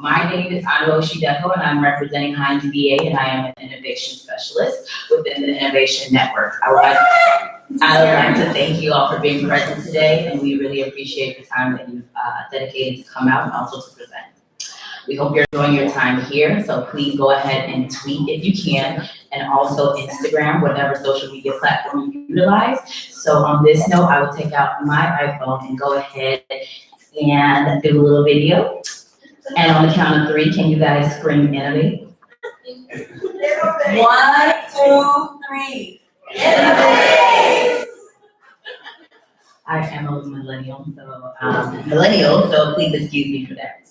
My name is Luci, and I'm representing Heinz VA, and I am an innovation specialist within the Innovation Network. I would like to thank you all for being present today, and we really appreciate the time that you've dedicated to come out and also to present. We hope you're enjoying your time here, so please go ahead and tweet if you can, and also Instagram, whatever social media platform you utilize. So on this note, I will take out my iPhone and go ahead and do a little video. And on the count of 3, can you guys scream innovate? 1, 2, 3. Innovate! I am a millennial, so please excuse me for that.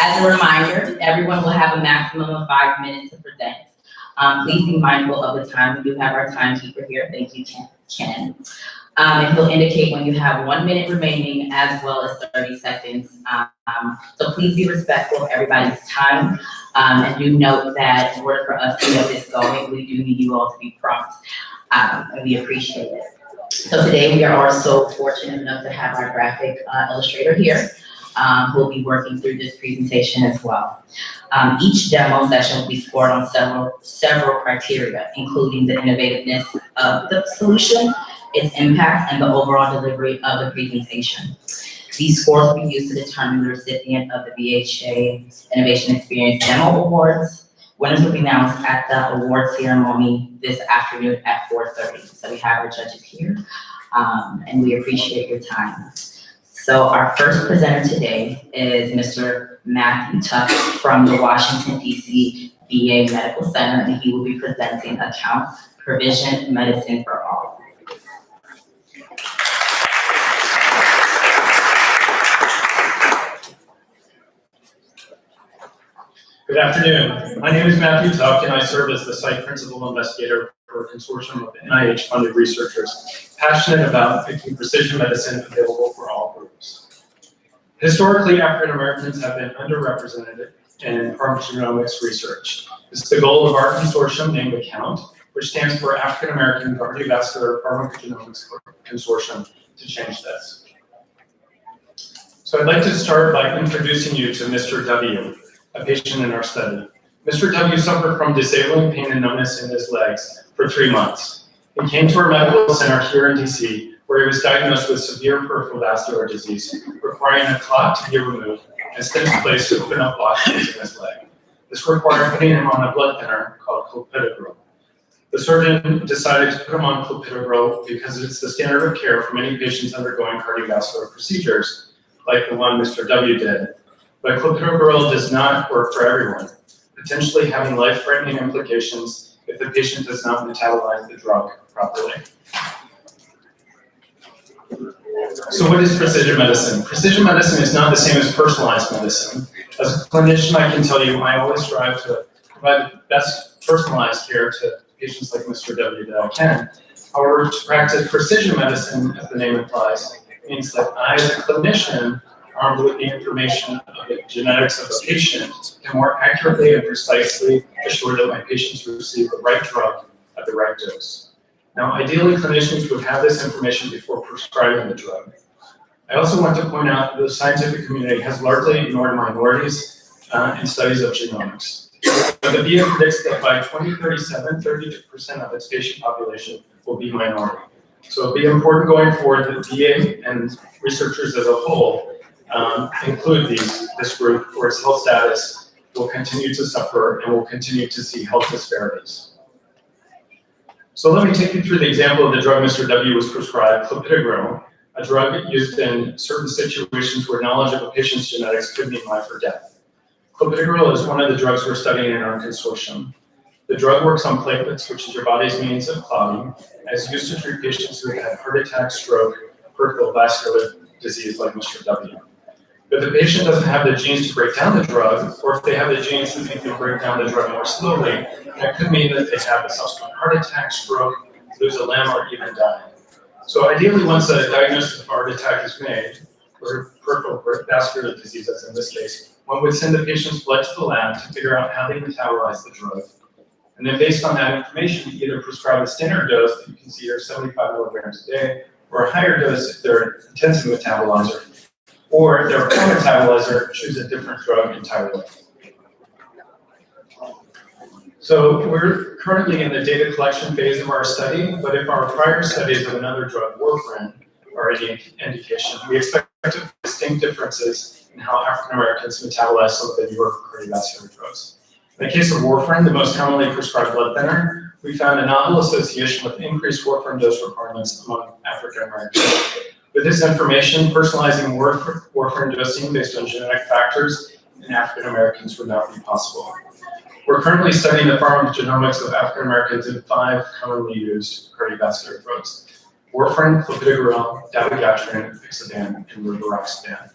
As a reminder, everyone will have a maximum of 5 minutes to present. Please be mindful of the time. We do have our timekeeper here. Thank you, Ken. And he'll indicate when you have 1 minute remaining as well as 30 seconds. So please be respectful of everybody's time. And do note that in order for us to get this going, we do need you all to be prompt. And we appreciate it. So today we are also fortunate enough to have our graphic illustrator here, who will be working through this presentation as well. Each demo session will be scored on several criteria, including the innovativeness of the solution, its impact, and the overall delivery of the presentation. These scores will be used to determine the recipient of the VHA Innovation Experience Demo Awards. Winners will be announced at the award ceremony this afternoon at 4:30. So we have our judges here, and we appreciate your time. So our first presenter today is Mr. Matthew Tuck from the Washington, D.C. VA Medical Center, and he will be presenting Account Provision Medicine for All. Good afternoon. My name is Matthew Tuck, and I serve as the site principal investigator for a consortium of NIH-funded researchers passionate about making precision medicine available for all groups. Historically, African Americans have been underrepresented in pharmacogenomics research. This is the goal of our consortium named Account, which stands for African American Cardiovascular Pharmacogenomics Consortium, to change this. So I'd like to start by introducing you to Mr. W, a patient in our study. Mr. W suffered from disabling pain and numbness in his legs for 3 months. He came to our medical center here in DC, where he was diagnosed with severe peripheral vascular disease, requiring a clot to be removed and stents placed to open up blockages in his leg. This required putting him on a blood thinner called clopidogrel. The surgeon decided to put him on clopidogrel because it's the standard of care for many patients undergoing cardiovascular procedures, like the one Mr. W did. But clopidogrel does not work for everyone, potentially having life-threatening implications if the patient does not metabolize the drug properly. So what is precision medicine? Precision medicine is not the same as personalized medicine. As a clinician, I can tell you I always strive to provide the best personalized care to patients like Mr. W that I can. However, to practice precision medicine, as the name implies, means that I, as a clinician, armed with the information of the genetics of the patient, can more accurately and precisely assure that my patients receive the right drug at the right dose. Now, ideally, clinicians would have this information before prescribing the drug. I also want to point out that the scientific community has largely ignored minorities in studies of genomics. But the VA predicts that by 2037, 30% of its patient population will be minority. So it'll be important going forward that VA and researchers as a whole include this group, or its health status will continue to suffer and will continue to see health disparities. So let me take you through the example of the drug Mr. W was prescribed, clopidogrel, a drug used in certain situations where knowledge of a patient's genetics could mean life or death. Clopidogrel is one of the drugs we're studying in our consortium. The drug works on platelets, which is your body's means of clotting, and is used to treat patients who have had heart attack, stroke, peripheral vascular disease like Mr. W. But if the patient doesn't have the genes to break down the drug, or if they have the genes that make them break down the drug more slowly, that could mean that they have a subsequent heart attack, stroke, lose a limb, or even die. So ideally, once a diagnosis of heart attack is made, or peripheral vascular disease, as in this case, one would send the patient's blood to the lab to figure out how they metabolize the drug. And then based on that information, either prescribe a standard dose that you can see here, 75 milligrams a day, or a higher dose if they're an intensive metabolizer, or if they're a poor metabolizer, choose a different drug entirely. So we're currently in the data collection phase of our study, but if our prior studies of another drug, warfarin, are any indication, we expect distinct differences in how African Americans metabolize some of the newer cardiovascular drugs. In the case of warfarin, the most commonly prescribed blood thinner, we found a novel association with increased warfarin dose requirements among African Americans. With this information, personalizing warfarin dosing based on genetic factors in African Americans would not be possible. We're currently studying the pharmacogenomics of African Americans in 5 commonly used cardiovascular drugs: warfarin, clopidogrel, dabigatran, ixaban, and rivaroxaban.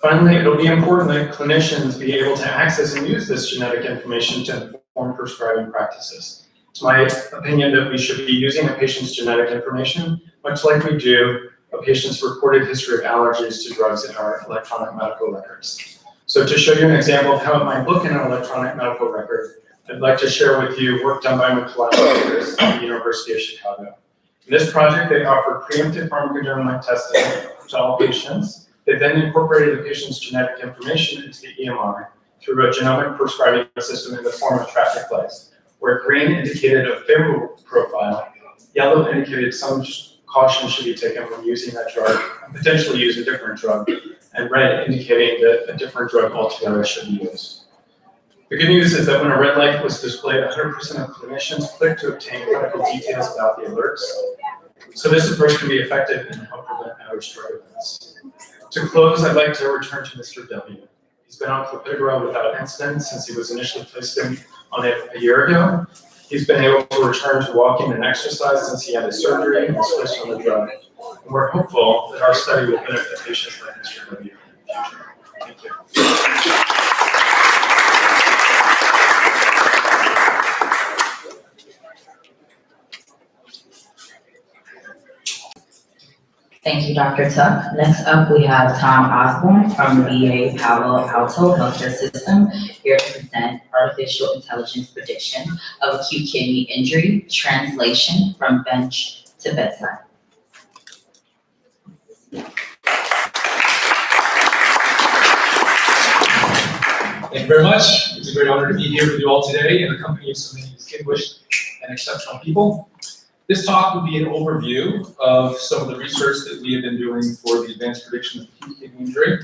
Finally, it'll be important that clinicians be able to access and use this genetic information to inform prescribing practices. It's my opinion that we should be using a patient's genetic information, much like we do a patient's reported history of allergies to drugs in our electronic medical records. So to show you an example of how it might look in an electronic medical record, I'd like to share with you work done by my collaborators at the University of Chicago. In this project, they offer preemptive pharmacogenomic testing to all patients. They then incorporated the patient's genetic information into the EMR through a genomic prescribing system in the form of traffic lights, where green indicated a favorable profile, yellow indicated some caution should be taken when using that drug, and potentially use a different drug, and red indicating that a different drug altogether should be used. The good news is that when a red light was displayed, 100% of clinicians clicked to obtain medical details about the alerts. So this approach can be effective and help prevent outage drug events. To close, I'd like to return to Mr. W. He's been on clopidogrel without incident since he was initially placed on it a year ago. He's been able to return to walking and exercise since he had his surgery and was placed on the drug. And we're hopeful that our study will benefit patients like Mr. W in the future. Thank you. Thank you, Dr. Tuck. Next up, we have Tom Osborne from the VA Palo Alto Healthcare System, here to present artificial intelligence prediction of acute kidney injury, translation from bench to bedside. Thank you very much. It's a great honor to be here with you all today in the company of so many distinguished and exceptional people. This talk will be an overview of some of the research that we have been doing for the advanced prediction of acute kidney injury.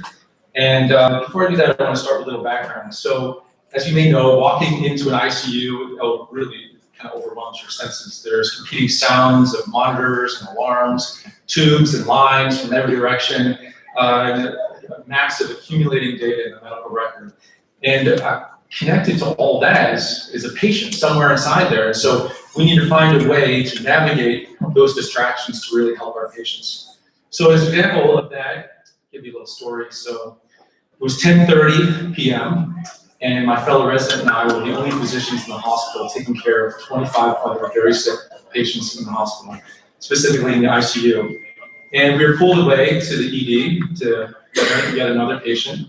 And before I do that, I want to start with a little background. So, as you may know, walking into an ICU really kind of overwhelms your senses. There's competing sounds of monitors and alarms, tubes and lines from every direction, and a massive accumulating data in the medical record. And connected to all that is a patient somewhere inside there. And so we need to find a way to navigate those distractions to really help our patients. So as an example of that, I'll give you a little story. So it was 10:30 p.m. and my fellow resident and I were the only physicians in the hospital taking care of 2,500 very sick patients in the hospital, specifically in the ICU. And we were pulled away to the ED to get another patient.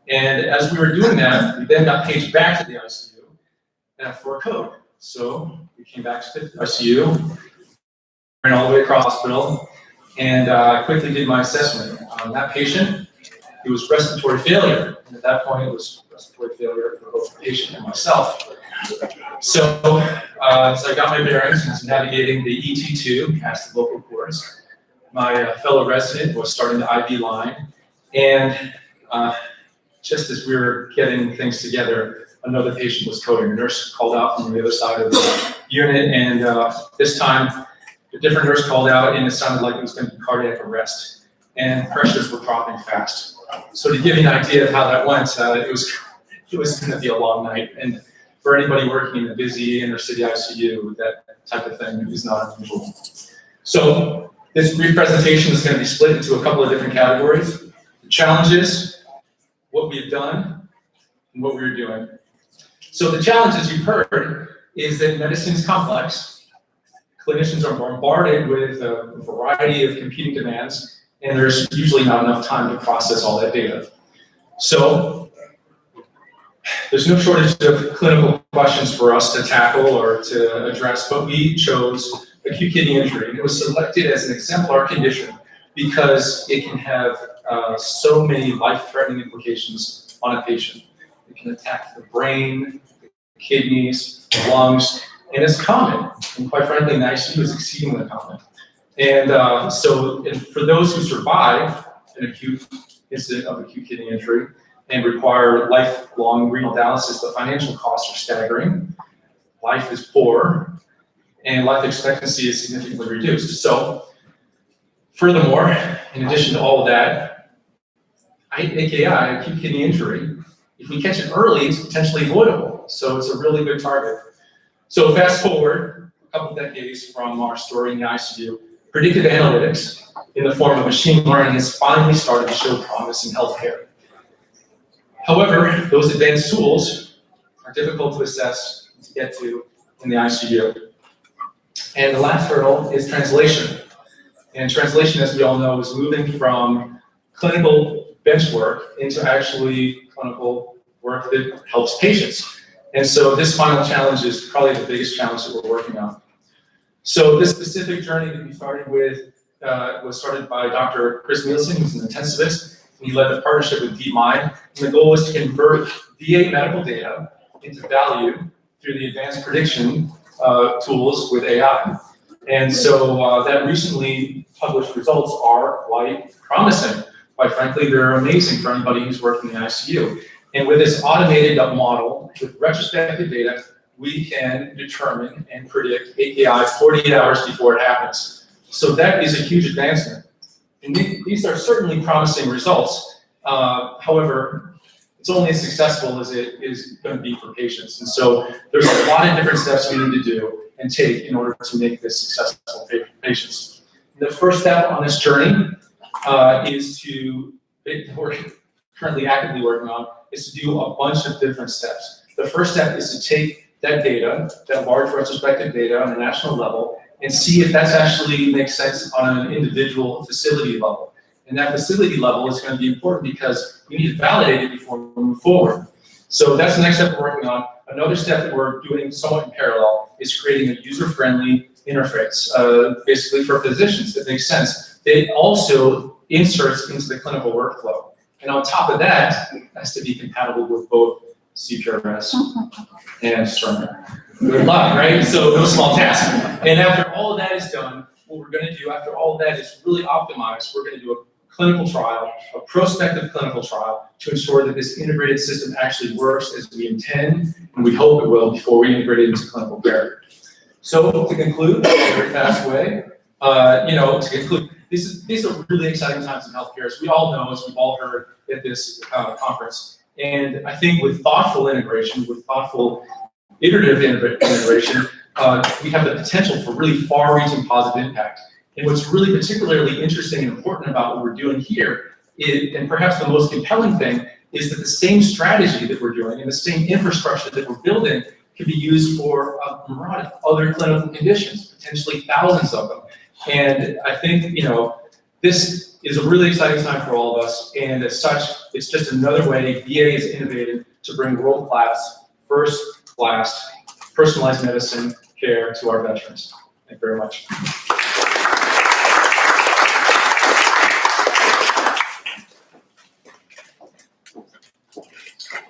And as we were doing that, we then got paged back to the ICU for a code. So we came back to the ICU, ran all the way across the hospital, and I quickly did my assessment on that patient. It was respiratory failure. And at that point, it was respiratory failure for both the patient and myself. So I got my bearings and was navigating the ET2 past the vocal cords. My fellow resident was starting the IV line, and just as we were getting things together, another patient was coding. A nurse called out from the other side of the unit, and this time, a different nurse called out, and it sounded like it was going to be cardiac arrest, and pressures were dropping fast. So to give you an idea of how that went, it was going to be a long night, and for anybody working in a busy inner city ICU, that type of thing is not unusual. So this brief presentation is going to be split into a couple of different categories: the challenges, what we've done, and what we were doing. So the challenges you've heard is that medicine is complex. Clinicians are bombarded with a variety of competing demands, and there's usually not enough time to process all that data. So there's no shortage of clinical questions for us to tackle or to address, but we chose acute kidney injury. And it was selected as an exemplar condition because it can have so many life-threatening implications on a patient. It can attack the brain, the kidneys, the lungs, and it's common. And quite frankly, in the ICU, it's exceedingly common. And for those who survive an acute incident of acute kidney injury and require lifelong renal dialysis, the financial costs are staggering. Life is poor, and life expectancy is significantly reduced. So, furthermore, in addition to all of that, AKI, acute kidney injury, if we catch it early, it's potentially avoidable. So it's a really good target. So fast forward a couple decades from our story in the ICU, predictive analytics in the form of machine learning has finally started to show promise in healthcare. However, those advanced tools are difficult to assess and to get to in the ICU. And the last hurdle is translation. And translation, as we all know, is moving from clinical bench work into actually clinical work that helps patients. And so this final challenge is probably the biggest challenge that we're working on. So this specific journey that we started with was started by Dr. Chris Nielsen, who's an intensivist. And he led the partnership with DeepMind. And the goal was to convert VA medical data into value through the advanced prediction tools with AI. And so that recently published results are quite promising. Quite frankly, they're amazing for anybody who's working in the ICU. And with this automated model, with retrospective data, we can determine and predict AKI 48 hours before it happens. So that is a huge advancement. And these are certainly promising results. However, it's only as successful as it is going to be for patients. And so there's a lot of different steps we need to do and take in order to make this successful for patients. The first step on this journey we're currently actively working on, is to do a bunch of different steps. The first step is to take that data, that large retrospective data on a national level, and see if that's actually makes sense on an individual facility level. And that facility level is going to be important because we need to validate it before we move forward. So that's the next step we're working on. Another step that we're doing somewhat in parallel is creating a user-friendly interface, basically for physicians that makes sense. It also inserts into the clinical workflow. And on top of that, it has to be compatible with both CPRS and Cerner. Good luck, right? So no small task. And after all of that is done, what we're going to do after all of that is really optimize. We're going to do a clinical trial, a prospective clinical trial, to ensure that this integrated system actually works as we intend, and we hope it will before we integrate it into clinical care. So to conclude, in a very fast way, these are really exciting times in healthcare, as we all know, as we've all heard at this conference. And I think with thoughtful integration, with thoughtful iterative integration, we have the potential for really far-reaching positive impact. And what's really particularly interesting and important about what we're doing here, and perhaps the most compelling thing, is that the same strategy that we're doing and the same infrastructure that we're building can be used for a variety of other clinical conditions, potentially thousands of them. And I think, this is a really exciting time for all of us. And as such, it's just another way VA is innovated to bring world-class, first-class, personalized medicine care to our veterans. Thank you very much.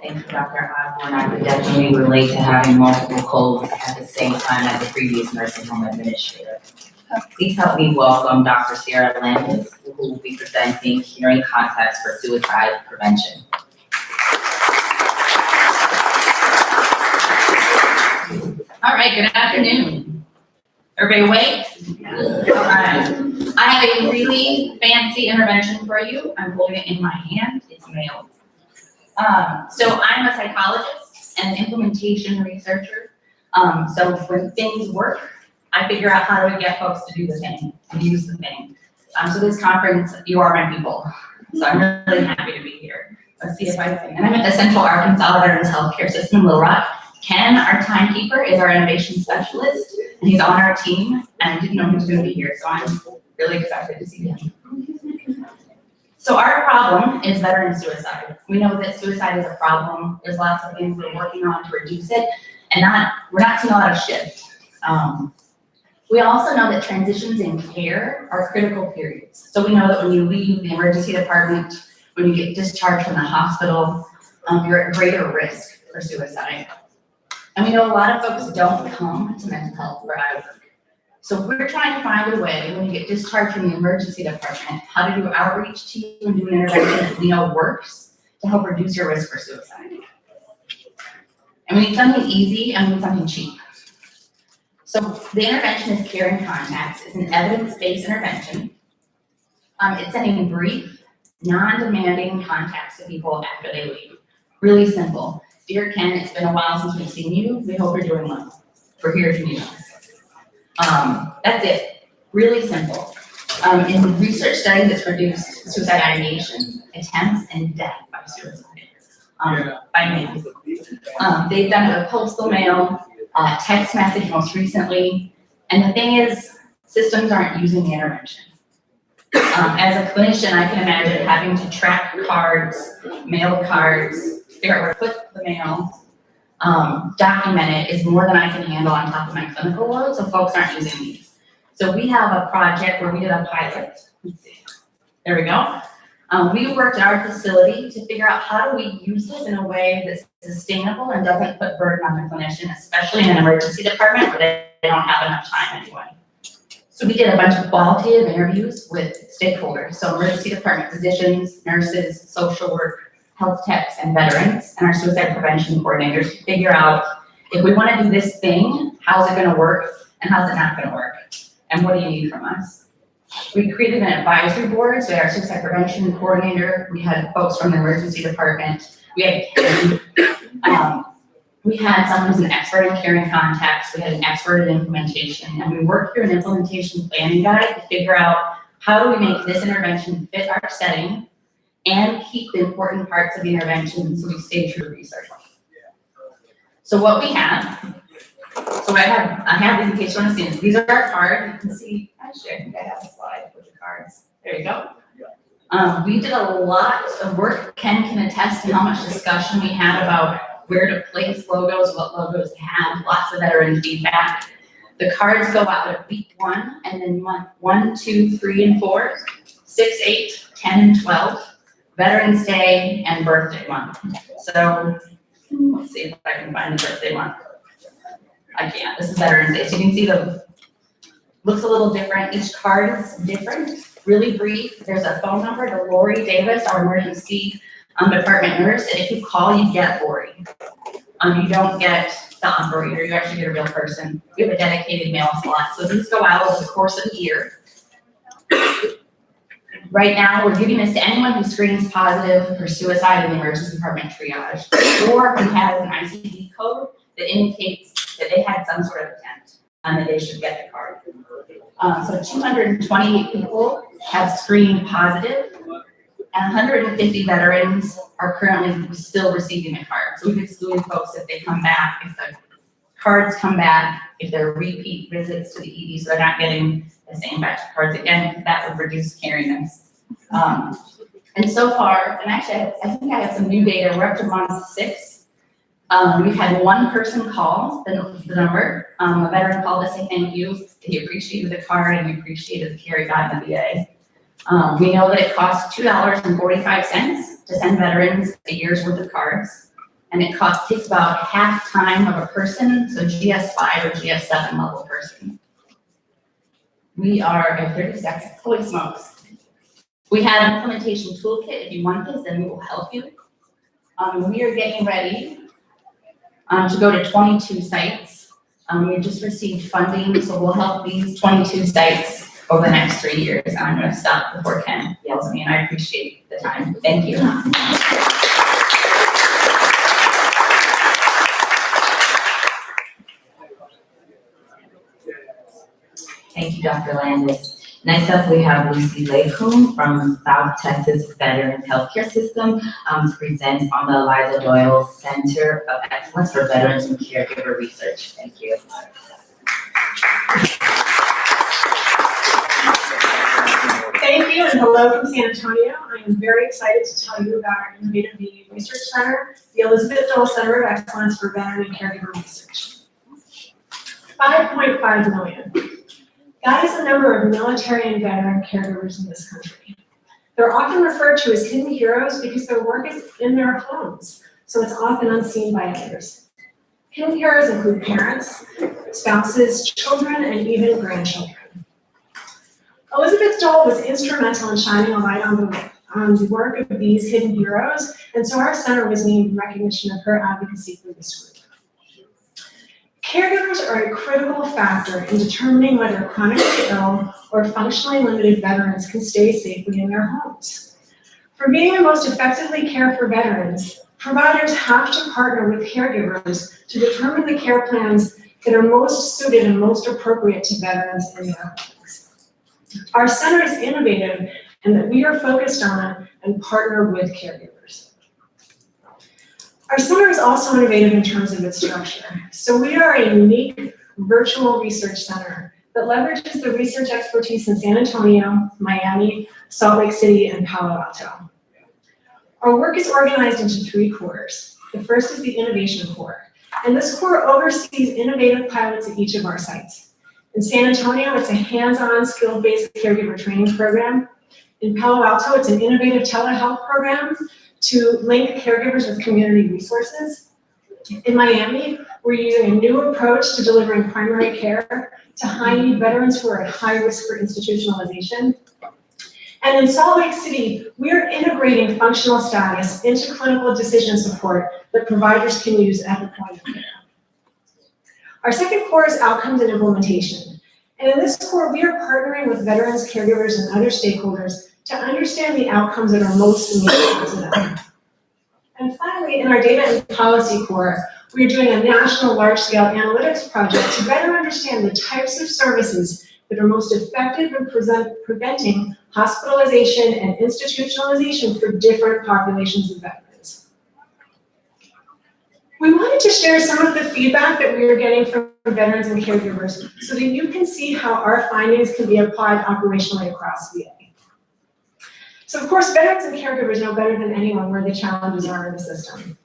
Thank you, Dr. Osborne. I could definitely relate to having multiple colds at the same time as the previous nursing home administrator. Please help me welcome Dr. Sara who will be presenting hearing context for suicide prevention. All right, good afternoon. Everybody awake? All right. I have a really fancy intervention for you. I'm holding it in my hand. It's mailed. So I'm a psychologist and implementation researcher. So when things work, I figure out how to get folks to do the thing, to use the thing. So this conference, you are my people. So I'm really happy to be here. Let's see if I can. And I'm at the Central Arkansas Veterans Healthcare System in Little Rock. Ken, our timekeeper, is our innovation specialist, and he's on our team, and I didn't know he was going to be here, so I'm really excited to see him. So our problem is veteran suicide. We know that suicide is a problem. There's lots of things we're working on to reduce it, and we're not seeing a lot of shift. We also know that transitions in care are critical periods. So we know that when you leave the emergency department, when you get discharged from the hospital, you're at greater risk for suicide. And we know a lot of folks don't come to mental health where I work. So we're trying to find a way, when you get discharged from the emergency department, how to do outreach to you and do an intervention that we know works to help reduce your risk for suicide. And we need something easy and we need something cheap. So the intervention is Care in Contacts. It's an evidence-based intervention. It's sending brief, non-demanding contacts to people after they leave. Really simple. Dear Ken, it's been a while since we've seen you. We hope you're doing well. We're here if you need us. That's it. Really simple. In research studies, it's reduced suicide ideation, attempts, and death by suicide. By mail. They've done it with postal mail, text message most recently. And the thing is, systems aren't using the intervention. As a clinician, I can imagine having to track cards, mail cards, figure out where to put the mail, document it is more than I can handle on top of my clinical load, so folks aren't using these. So we have a project where we did a pilot. Let's see. There we go. We worked at our facility to figure out how do we use this in a way that's sustainable and doesn't put burden on the clinician, especially in an emergency department where they don't have enough time anyway. So we did a bunch of qualitative interviews with stakeholders, so emergency department physicians, nurses, social work, health techs, and veterans, and our suicide prevention coordinators to figure out if we want to do this thing, how's it going to work, and how's it not going to work, and what do you need from us? We created an advisory board, so we had our suicide prevention coordinator, we had folks from the emergency department, we had we had someone who's an expert in Care in Contacts, we had an expert in implementation, and we worked through an implementation planning guide to figure out how do we make this intervention fit our setting and keep the important parts of the intervention so we stay true to research. So what we have, so I have these in case you want to see them. These are our cards. You can see, actually I think I have a slide with the cards. There you go. We did a lot of work. Ken can attest to how much discussion we had about where to place logos, what logos to have, lots of veteran feedback. The cards go out at week 1 and then month 1, 2, 3, and 4, 6, 8, 10, and 12, Veterans Day, and birthday month. So let's see if I can find the birthday month. I can't. This is Veterans Day. So you can see the looks a little different. Each card is different, really brief. There's a phone number to Lori Davis, our emergency department nurse, and if you call, you get Lori. You don't get the operator, you actually get a real person. We have a dedicated mail slot. So these go out over the course of a year. Right now, we're giving this to anyone who screens positive for suicide in the emergency department triage, or who has an ICD code that indicates that they had some sort of attempt and that they should get the card. So 228 people have screened positive, and 150 veterans are currently still receiving a card. So we've excluded folks if they come back, if the cards come back, if they're repeat visits to the ED, so they're not getting the same batch of cards again, because that would reduce carriness. And so far, and actually I think I have some new data, we're up to month 6. We've had one person call the number, a veteran called to say thank you, he appreciated the card and he appreciated the care he got in the VA. We know that it costs $2.45 to send veterans a year's worth of cards, and it takes about half time of a person, so GS5 or GS7 level person. We are at 30 seconds, holy smokes. We have an implementation toolkit. If you want this, then we will help you. We are getting ready to go to 22 sites. We just received funding, so we'll help these 22 sites over the next 3 years. And I'm going to stop before Ken yells at me, and I appreciate the time. Thank you. Thank you, Dr. Landis. Next up, we have Luci Leykum from South Texas Veterans Healthcare System to present on the Eliza Doyle Center of Excellence for Veterans and Caregiver Research. Thank you. Thank you, and hello from San Antonio. I am very excited to tell you about our Innovative VA Research Center, the Elizabeth Dole Center of Excellence for Veteran and Caregiver Research. 5.5 million. That is the number of military and veteran caregivers in this country. They're often referred to as hidden heroes because their work is in their homes, so it's often unseen by others. Hidden carers include parents, spouses, children, and even grandchildren. Elizabeth Dole was instrumental in shining a light on the work of these hidden heroes, and so our center was named in recognition of her advocacy for this group. Caregivers are a critical factor in determining whether chronically ill or functionally limited veterans can stay safely in their homes. For VA to most effectively care for veterans, providers have to partner with caregivers to determine the care plans that are most suited and most appropriate to veterans in their homes. Our center is innovative in that we are focused on and partner with caregivers. Our center is also innovative in terms of its structure. So we are a unique virtual research center that leverages the research expertise in San Antonio, Miami, Salt Lake City, and Palo Alto. Our work is organized into 3 cores. The first is the innovation core, and this core oversees innovative pilots at each of our sites. In San Antonio, it's a hands-on, skill-based caregiver training program. In Palo Alto, it's an innovative telehealth program to link caregivers with community resources. In Miami, we're using a new approach to delivering primary care to high-need veterans who are at high risk for institutionalization. And in Salt Lake City, we are integrating functional status into clinical decision support that providers can use at the point of care. Our second core is outcomes and implementation. And in this core, we are partnering with veterans, caregivers, and other stakeholders to understand the outcomes that are most meaningful to them. And finally, in our data and policy core, we are doing a national large-scale analytics project to better understand the types of services that are most effective in preventing hospitalization and institutionalization for different populations of veterans. We wanted to share some of the feedback that we are getting from veterans and caregivers so that you can see how our findings can be applied operationally across VA. So of course, veterans and caregivers know better than anyone where the challenges are in the system.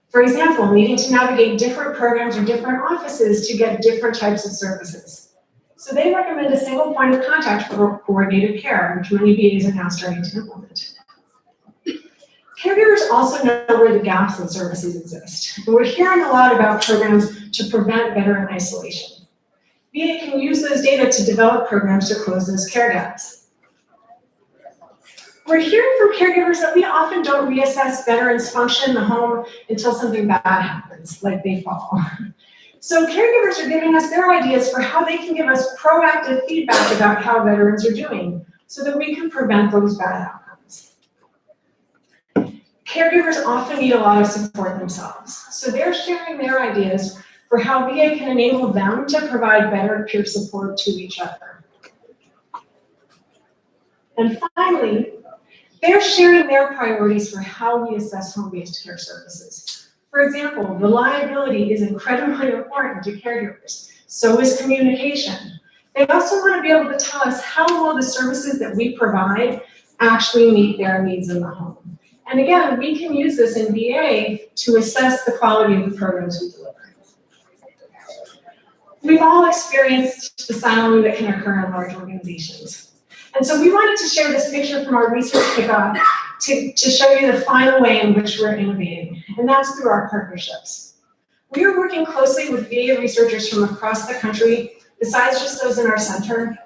For example, needing to navigate different programs or different offices to get different types of services. So they recommend a single point of contact for coordinated care, which many VAs are now starting to implement. Caregivers also know where the gaps in services exist. And we're hearing a lot about programs to prevent veteran isolation. VA can use those data to develop programs to close those care gaps. We're hearing from caregivers that we often don't reassess veterans' function in the home until something bad happens, like they fall. So caregivers are giving us their ideas for how they can give us proactive feedback about how veterans are doing so that we can prevent those bad outcomes. Caregivers often need a lot of support themselves, so they're sharing their ideas for how VA can enable them to provide better peer support to each other. And finally, they're sharing their priorities for how we assess home-based care services. For example, reliability is incredibly important to caregivers. So is communication. They also want to be able to tell us how well the services that we provide actually meet their needs in the home. And again, we can use this in VA to assess the quality of the programs we deliver. We've all experienced the siloing that can occur in large organizations. And so we wanted to share this picture from our research kickoff to show you the final way in which we're innovating, and that's through our partnerships. We are working closely with VA researchers from across the country, besides just those in our center,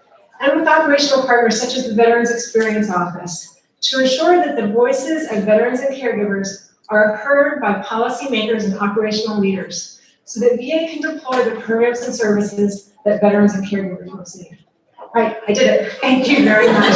and with operational partners such as the Veterans Experience Office, to ensure that the voices of veterans and caregivers are heard by policymakers and operational leaders, so that VA can deploy the programs and services that veterans and caregivers most need. All right, I did it. Thank you very much.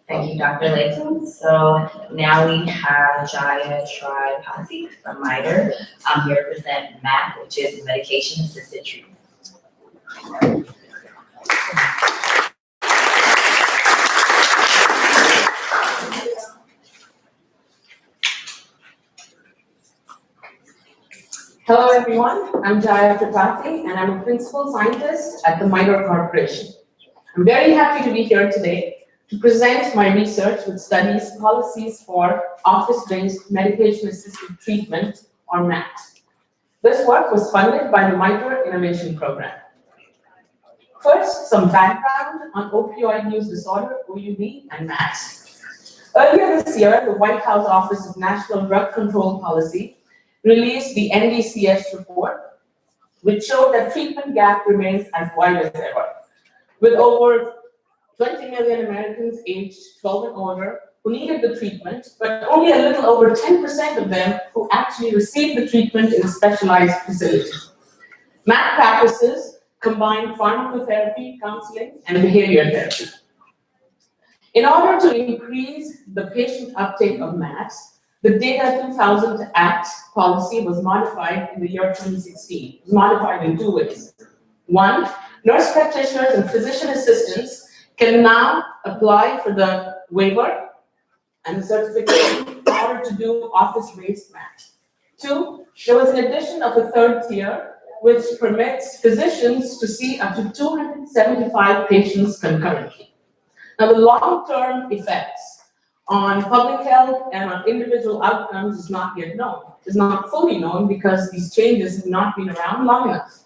Thank you, Dr. Leykum. So now we have Jaya Tripathi from MITRE. I'm here to present MAP, which is medication-assisted treatment. Hello everyone, I'm Jaya Tripathi and I'm a principal scientist at the MITRE Corporation. I'm very happy to be here today to present my research which studies policies for office-based medication-assisted treatment, or MAT. This work was funded by the MITRE Innovation Program. First, some background on opioid use disorder, OUD, and MATS. Earlier this year, the White House Office of National Drug Control Policy released the NDCS report, which showed that treatment gap remains as wide as ever, with over 20 million Americans aged 12 and older who needed the treatment, but only a little over 10% of them who actually received the treatment in a specialized facility. MAT practices combine pharmacotherapy, counseling, and behavior therapy. In order to increase the patient uptake of MATs, the Data 2000 Act policy was modified in the year 2016. It was modified in two ways. One, nurse practitioners and physician assistants can now apply for the waiver and the certification in order to do office-based MAT. Two, there was an addition of a third tier, which permits physicians to see up to 275 patients concurrently. Now, the long-term effects on public health and on individual outcomes is not yet known. It's not fully known because these changes have not been around long enough.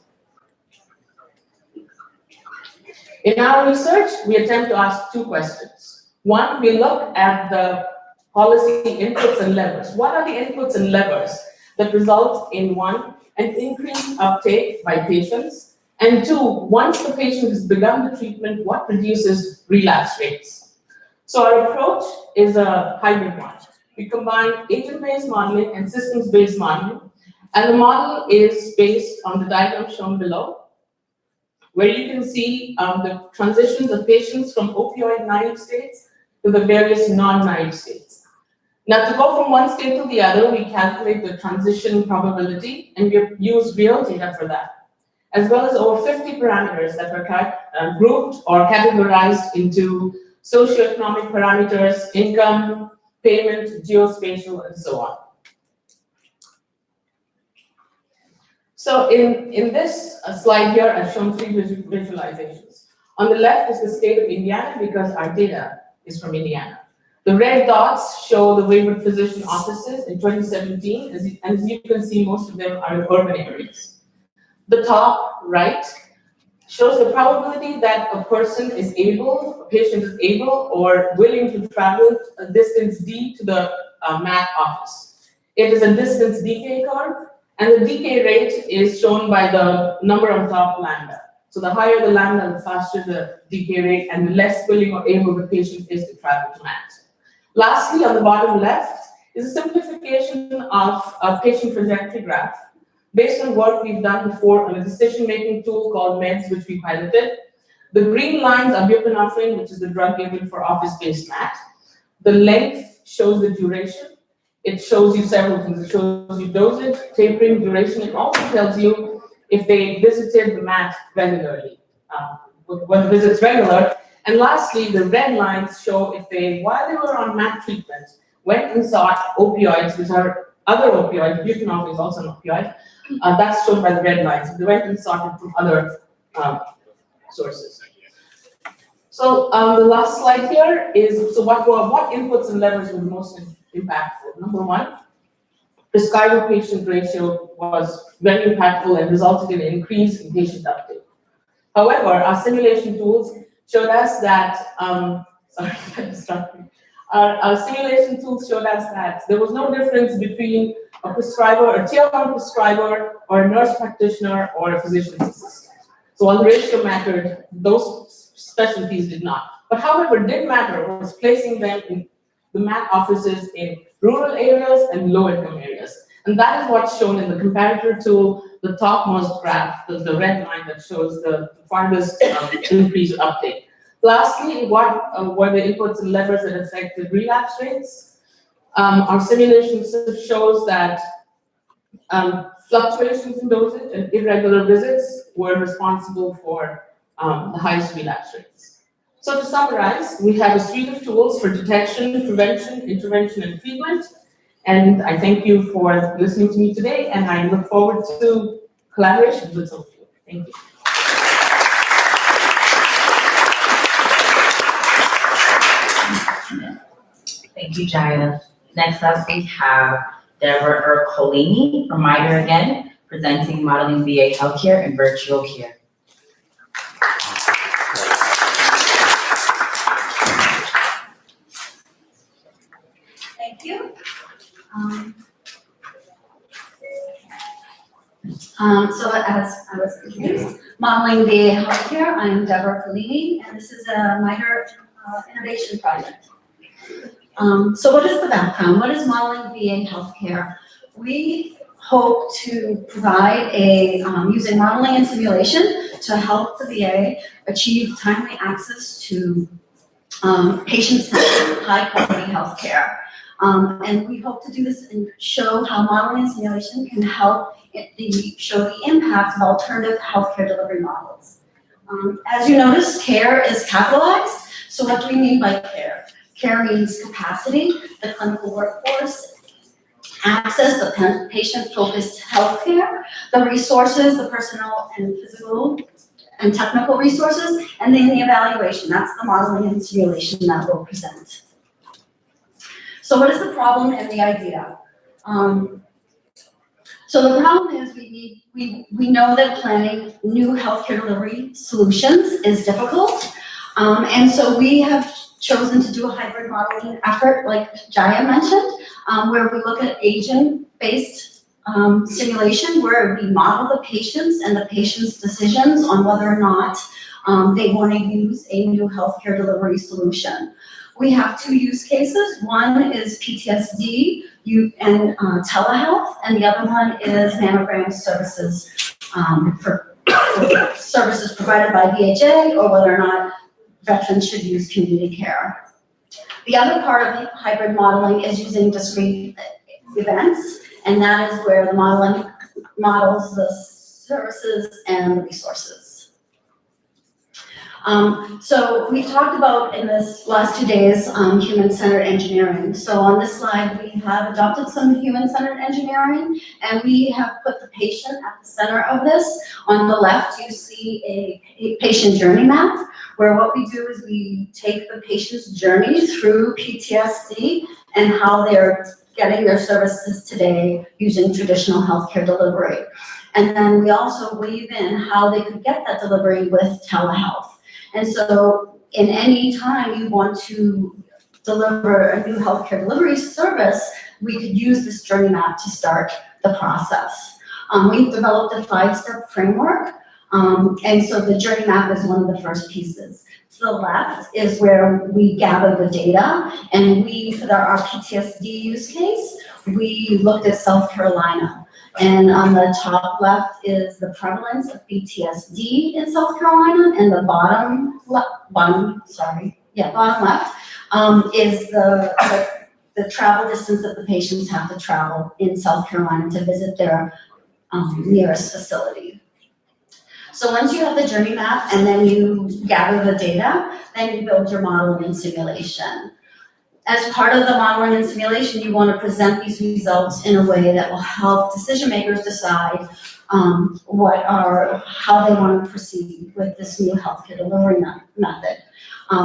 In our research, we attempt to ask two questions. One, we look at the policy inputs and levers. What are the inputs and levers that result in, one, an increased uptake by patients, and two, once the patient has begun the treatment, what reduces relapse rates? So our approach is a hybrid one. We combine agent-based modeling and systems-based modeling, and the model is based on the diagram shown below, where you can see the transitions of patients from opioid-naive states to the various non-naive states. Now, to go from one state to the other, we calculate the transition probability, and we use real data for that, as well as over 50 parameters that were grouped or categorized into socioeconomic parameters, income, payment, geospatial, and so on. So in this slide here, I've shown three visualizations. On the left is the state of Indiana because our data is from Indiana. The red dots show the waivered physician offices in 2017, and as you can see, most of them are in urban areas. The top right shows the probability that a patient is able or willing to travel a distance D to the MAT office. It is a distance decay curve, and the decay rate is shown by the number on top, lambda. So the higher the lambda, the faster the decay rate, and the less willing or able the patient is to travel to MAT. Lastly, on the bottom left is a simplification of a patient trajectory graph based on work we've done before on a decision-making tool called MEDS, which we piloted. The green lines are buprenorphine, which is the drug given for office-based MAT. The length shows the duration. It shows you several things. It shows you dosage, tapering, duration. It also tells you if they visited the MAT regularly, were the visits regular. And lastly, the red lines show if they, while they were on MAT treatment, went and sought opioids, which are other opioids. Buprenorphine is also an opioid. That's shown by the red lines. They went and sought it from other sources. So the last slide here is, so what inputs and levers were the most impactful? Number one, prescriber-patient ratio was very impactful and resulted in an increase in patient uptake. However, our simulation tools showed us that, our simulation tools showed us that there was no difference between a prescriber, a tier 1 prescriber, or a nurse practitioner, or a physician's assistant. So while the ratio mattered, those specialties did not. But however, did matter was placing them in the MAT offices in rural areas and low-income areas. And that is what's shown in the comparator tool, the topmost graph, the red line that shows the farthest increased uptake. Lastly, what were the inputs and levers that affected relapse rates? Our simulation shows that fluctuations in dosage and irregular visits were responsible for the highest relapse rates. So to summarize, we have a suite of tools for detection, prevention, intervention, and treatment. And I thank you for listening to me today, and I look forward to collaboration with some of you. Thank you. Thank you, Jaya. Next up, we have Deborah Ercolini from MITRE again, presenting modeling VA healthcare and virtual care. So as I was introduced, modeling VA healthcare, I'm Deborah Ercolini, and this is a minor innovation project. So what is the background? What is modeling VA healthcare? We hope to provide using modeling and simulation to help the VA achieve timely access to patient-centered, high-quality healthcare. And we hope to do this and show how modeling and simulation can help show the impact of alternative healthcare delivery models. As you notice, care is capitalized. So what do we mean by care? Care means capacity, the clinical workforce, access, the patient-focused healthcare, the resources, the personnel and physical and technical resources, and then the evaluation. That's the modeling and simulation that we'll present. So what is the problem and the idea? So the problem is we know that planning new healthcare delivery solutions is difficult. And so we have chosen to do a hybrid modeling effort like Jaya mentioned, where we look at agent-based simulation where we model the patients and the patient's decisions on whether or not they want to use a new healthcare delivery solution. We have two use cases. One is PTSD and telehealth, and the other one is mammogram services for services provided by VHA or whether or not veterans should use community care. The other part of the hybrid modeling is using discrete events, and that is where the modeling models the services and the resources. So we talked about in this last 2 days human-centered engineering. So on this slide, we have adopted some human-centered engineering, and we have put the patient at the center of this. On the left, you see a patient journey map, where what we do is we take the patient's journey through PTSD and how they're getting their services today using traditional healthcare delivery. And then we also weave in how they could get that delivery with telehealth. And so in any time you want to deliver a new healthcare delivery service, we could use this journey map to start the process. We've developed a 5-step framework, and so the journey map is one of the first pieces. To the left is where we gather the data, and for our PTSD use case, we looked at South Carolina. And on the top left is the prevalence of PTSD in South Carolina, and the bottom left is the travel distance that the patients have to travel in South Carolina to visit their nearest facility. So once you have the journey map and then you gather the data, then you build your modeling and simulation. As part of the modeling and simulation, you want to present these results in a way that will help decision makers decide how they want to proceed with this new healthcare delivery method.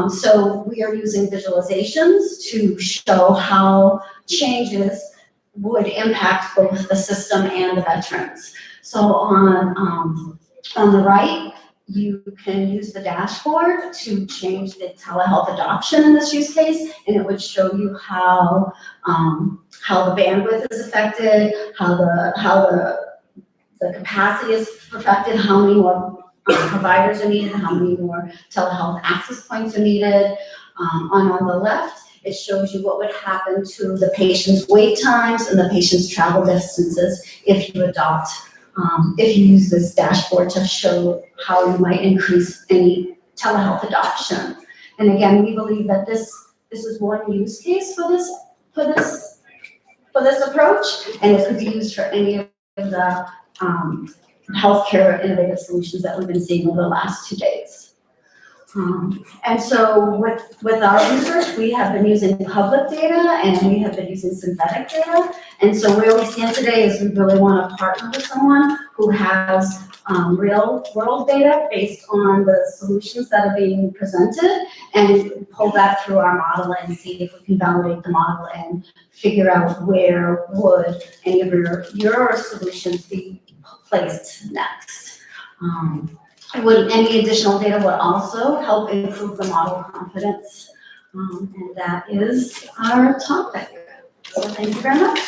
So we are using visualizations to show how changes would impact both the system and the veterans. So on the right, you can use the dashboard to change the telehealth adoption in this use case, and it would show you how the bandwidth is affected, how the capacity is affected, how many more providers are needed, how many more telehealth access points are needed. On the left, it shows you what would happen to the patient's wait times and the patient's travel distances if you adopt. If you use this dashboard to show how you might increase any telehealth adoption. And again, we believe that this is one use case for this approach, and it could be used for any of the healthcare innovative solutions that we've been seeing over the last 2 days. And so with our research, we have been using public data and we have been using synthetic data. And so where we stand today is we really want to partner with someone who has real world data based on the solutions that are being presented and pull that through our model and see if we can validate the model and figure out where would any of your solutions be placed next. Any additional data would also help improve the model confidence, and that is our topic. So thank you very much.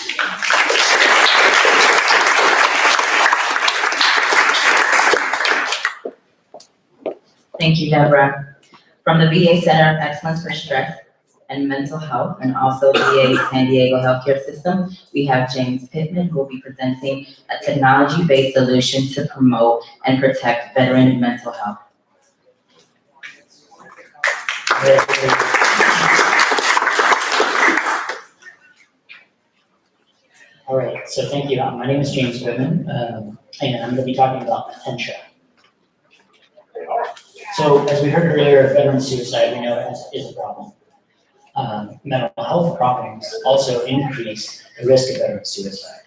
Thank you, Deborah. From the VA Center of Excellence for Stress and Mental Health, and also VA San Diego Healthcare System, we have James Pittman, who will be presenting a technology-based solution to promote and protect veteran mental health. All right, so thank you. My name is James Pittman, and I'm going to be talking about potential. So as we heard earlier, veteran suicide, we know is a problem. Mental health problems also increase the risk of veteran suicide.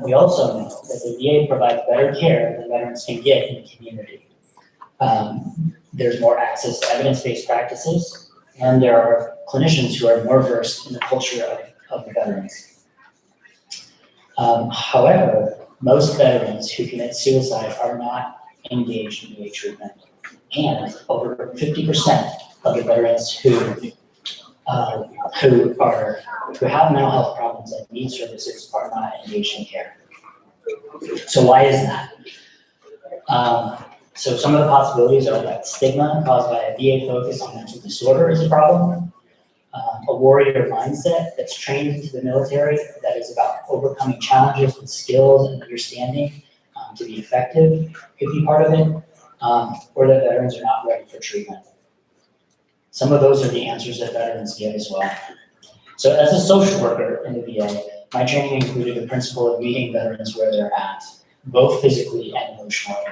We also know that the VA provides better care than veterans can get in the community. There's more access to evidence-based practices, and there are clinicians who are more versed in the culture of the veterans. However, most veterans who commit suicide are not engaged in VA treatment, and over 50% of the veterans who have mental health problems and need services are not engaged in care. So why is that? So some of the possibilities are that stigma caused by a VA focus on mental disorder is a problem. A warrior mindset that's trained into the military that is about overcoming challenges with skills and understanding to be effective could be part of it, or that veterans are not ready for treatment. Some of those are the answers that veterans give as well. So as a social worker in the VA, my training included the principle of meeting veterans where they're at, both physically and emotionally.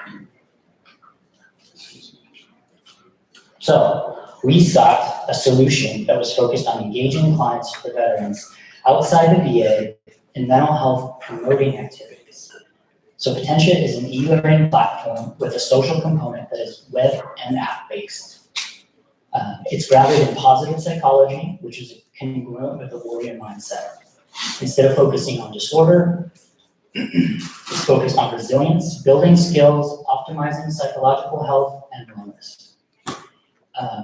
So we sought a solution that was focused on engaging clients for veterans outside the VA in mental health promoting activities. So Potentia is an e-learning platform with a social component that is web and app-based. It's grounded in positive psychology, which is congruent with the warrior mindset. Instead of focusing on disorder, it's focused on resilience, building skills, optimizing psychological health, and wellness.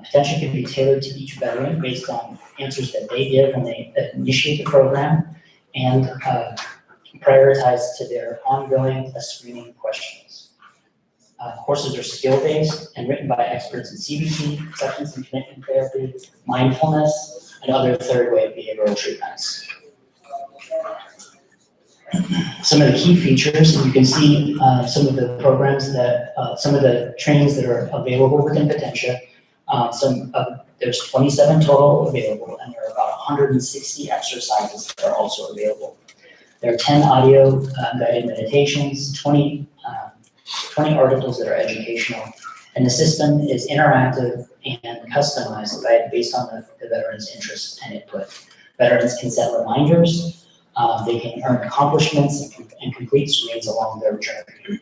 Potential can be tailored to each veteran based on answers that they give when they initiate the program and prioritize to their ongoing screening questions. Courses are skill-based and written by experts in CBT, acceptance and commitment therapy, mindfulness, and other third-wave behavioral treatments. Some of the key features, and you can see some of the programs that, some of the trainings that are available within Potentia. There's 27 total available, and there are about 160 exercises that are also available. There are 10 audio guided meditations, 20 articles that are educational, and the system is interactive and customized based on the veteran's interests and input. Veterans can set reminders, they can earn accomplishments and complete screens along their journey.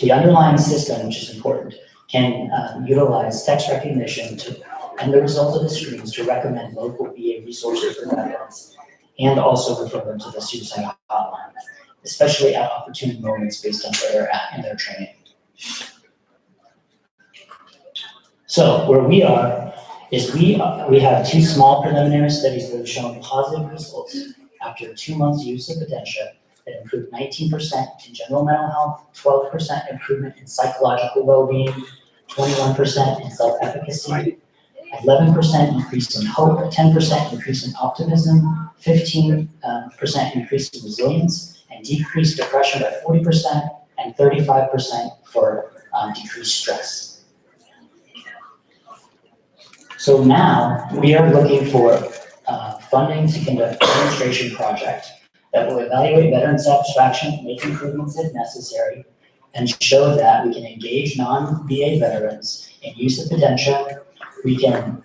The underlying system, which is important, can utilize text recognition and the result of the screens to recommend local VA resources for veterans and also refer them to the suicide hotline, especially at opportune moments based on where they're at in their training. So where we are is we have 2 small preliminary studies that have shown positive results after 2 months use of Potentia that improved 19% in general mental health, 12% improvement in psychological well-being, 21% in self-efficacy, 11% increase in hope, 10% increase in optimism, 15% increase in resilience, and decreased depression by 40%, and 35% for decreased stress. So now we are looking for funding to conduct a demonstration project that will evaluate veteran satisfaction, make improvements if necessary, and show that we can engage non-VA veterans in use of Potentia. We can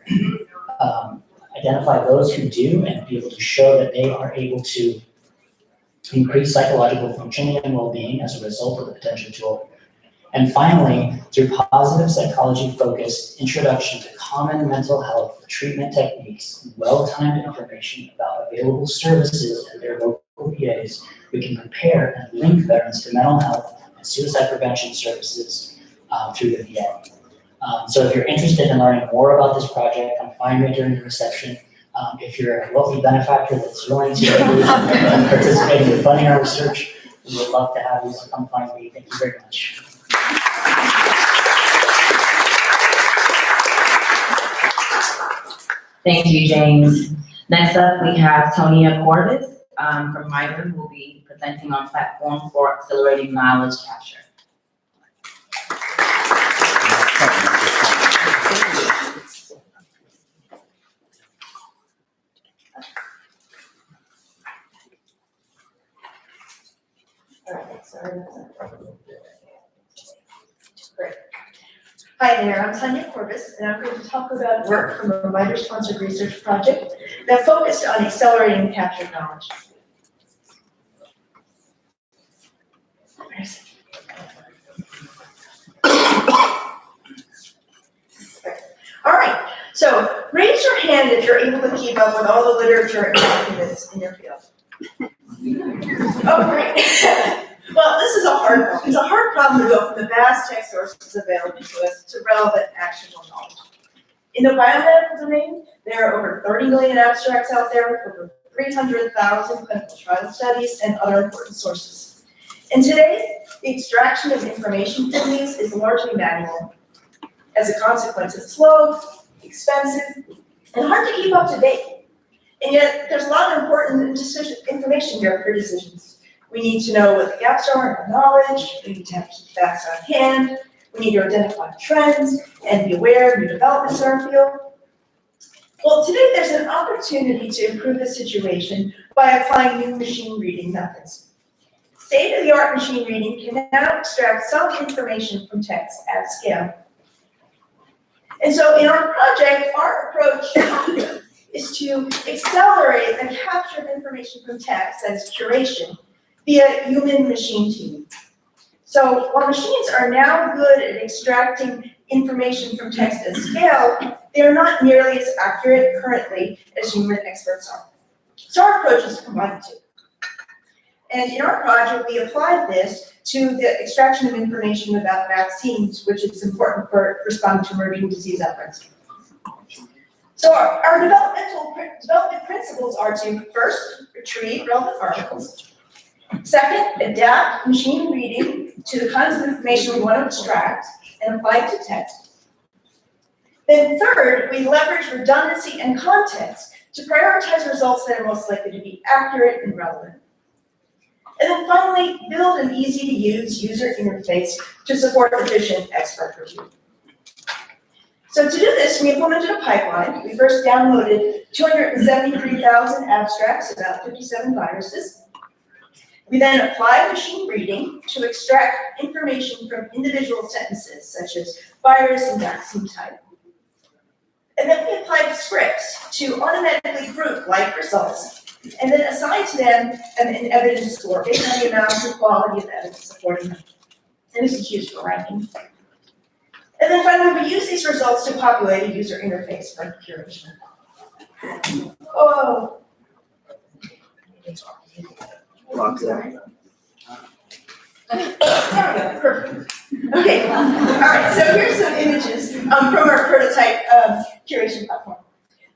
identify those who do and be able to show that they are able to increase psychological functioning and well-being as a result of the Potentia tool. And finally, through positive psychology-focused introduction to common mental health treatment techniques and well-timed information about available services at their local VAs, we can prepare and link veterans to mental health and suicide prevention services through the VA. So if you're interested in learning more about this project, come find me during the reception. If you're a wealthy benefactor that's willing to participate in funding our research, we would love to have you, so come find me. Thank you very much. Thank you, James. Next up, we have Tonia Korves from MITRE, who will be presenting on platform for accelerating knowledge capture. Great. Hi there, I'm Tonia Korves, and I'm going to talk about work from a MITRE-sponsored research project that focused on accelerating captured knowledge. All right, so raise your hand if you're able to keep up with all the literature and documents in your field. Oh, great. Well, this is a hard problem. It's a hard problem to go from the vast text sources available to us to relevant, actionable knowledge. In the biomedical domain, there are over 30 million abstracts out there, over 300,000 clinical trial studies, and other important sources. And today, the extraction of information from these is largely manual. As a consequence, it's slow, expensive, and hard to keep up to date. And yet, there's a lot of important information here for decisions. We need to know what the gaps are in our knowledge, we need to have key facts on hand, we need to identify trends and be aware of new developments in our field. Well, today there's an opportunity to improve the situation by applying new machine reading methods. State-of-the-art machine reading can now extract some information from text at scale. And so in our project, our approach is to accelerate the capture of information from text, that is curation, via human-machine teaming. So while machines are now good at extracting information from text at scale, they are not nearly as accurate currently as human experts are. So our approach is to combine the two. And in our project, we applied this to the extraction of information about vaccines, which is important for responding to emerging disease outbreaks. So our development principles are to first retrieve relevant articles. Second, adapt machine reading to the kinds of information we want to extract and apply it to text. Then third, we leverage redundancy and context to prioritize results that are most likely to be accurate and relevant. And then finally, build an easy-to-use user interface to support efficient expert review. So to do this, we implemented a pipeline. We first downloaded 273,000 abstracts about 57 viruses. We then applied machine reading to extract information from individual sentences, such as virus and vaccine type. And then we applied scripts to automatically group like results, and then assign to them an evidence score based on the amount and quality of evidence supporting them. And this is used for ranking. And then finally, we use these results to populate a user interface for curation. Oh. Sorry. There we go, perfect. Okay, all right, so here's some images from our prototype curation platform.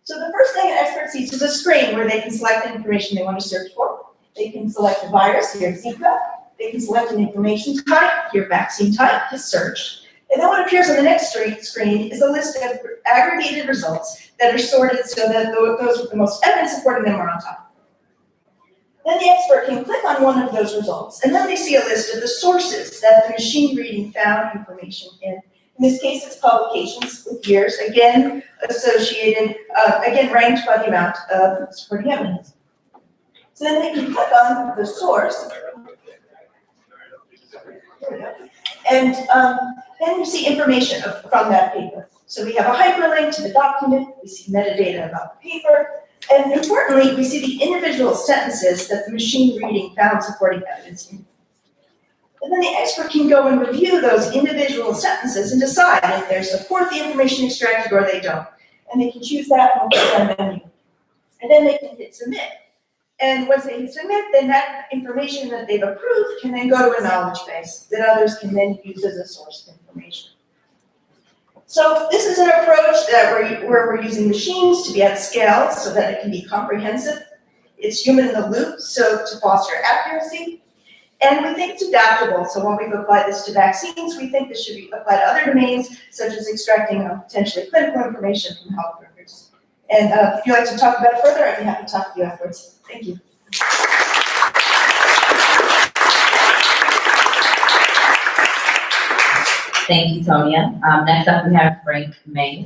So the first thing an expert sees is a screen where they can select the information they want to search for. They can select a virus, here Zika. They can select an information type, here vaccine type, to search. And then what appears on the next screen is a list of aggregated results that are sorted so that those with the most evidence supporting them are on top. Then the expert can click on one of those results, and then they see a list of the sources that the machine reading found information in. In this case, it's publications with years, again associated, again ranked by the amount of supporting evidence. So then they can click on the source, and then we see information from that paper. So we have a hyperlink to the document, we see metadata about the paper, and importantly, we see the individual sentences that the machine reading found supporting evidence in. And then the expert can go and review those individual sentences and decide if they support the information extracted or they don't. And they can choose that from the menu. And then they can hit submit. And once they hit submit, then that information that they've approved can then go to a knowledge base that others can then use as a source of information. So this is an approach that where we're using machines to be at scale so that it can be comprehensive. It's human in the loop, so to foster accuracy. And we think it's adaptable. So when we've applied this to vaccines, we think this should be applied to other domains, such as extracting potentially clinical information from health records. And if you'd like to talk about it further, I'd be happy to talk to you afterwards. Thank you. Thank you, Tonia. Next up, we have Frank May